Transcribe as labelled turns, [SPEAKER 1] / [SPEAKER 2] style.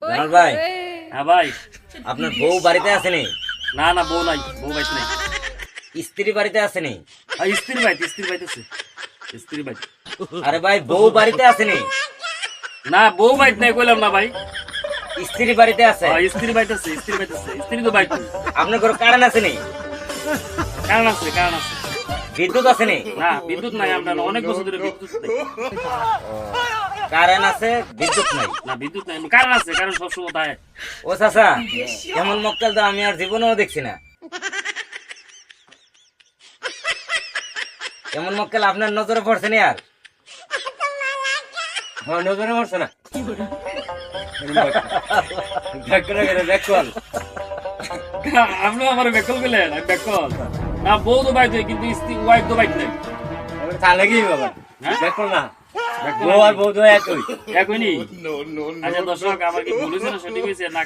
[SPEAKER 1] জামাল ভাই,
[SPEAKER 2] হ্যাঁ ভাই।
[SPEAKER 1] আপনার বউ বাড়িতে আসেনি?
[SPEAKER 2] না না, বউ নাই, বউ বাইতে নাই।
[SPEAKER 1] স্ত্রী বাড়িতে আসেনি?
[SPEAKER 2] স্ত্রী বাইতে, স্ত্রী বাইতেছে, স্ত্রী বাইতে।
[SPEAKER 1] আরে ভাই, বউ বাড়িতে আসেনি?
[SPEAKER 2] না, বউ বাইতে নাই কইলাম না ভাই।
[SPEAKER 1] স্ত্রী বাড়িতে আছে?
[SPEAKER 2] স্ত্রী বাইতেছে, স্ত্রী বাইতেছে, স্ত্রী তো বাইতে।
[SPEAKER 1] আপনার ঘরে কারেন্ট আসেনি?
[SPEAKER 2] কারণ আছে, কারণ আছে।
[SPEAKER 1] বিদ্যুৎ আসেনি?
[SPEAKER 2] না, বিদ্যুৎ নাই, আমরা অনেক বছর ধরে বিদ্যুৎ নাই।
[SPEAKER 1] কারেন্ট আছে, বিদ্যুৎ নাই?
[SPEAKER 2] না, বিদ্যুৎ নাই, কারণ আছে, কারণ সবসময় তাই।
[SPEAKER 1] ও চাচা, এমন মক্কেল তো আমি আর জীবনেও দেখছি না। এমন মক্কেল আপনার নজরে পড়ছে না? আর
[SPEAKER 3] আমার নজরে পড়ছে না।
[SPEAKER 2] আপনি আমার বেকল গেলেন, আমি বেকল না। বউ তো বাইতে, কিন্তু স্ত্রী ওয়াইফ তো বাইতে নাই।
[SPEAKER 3] তাহলে কি বাবা?
[SPEAKER 2] হ্যাঁ?
[SPEAKER 3] দেখো না, বউ আর বউ তো একই।
[SPEAKER 2] একই নি। আচ্ছা দর্শক, আমার কি ভুল হয়েছে না সঠিক হয়েছে না?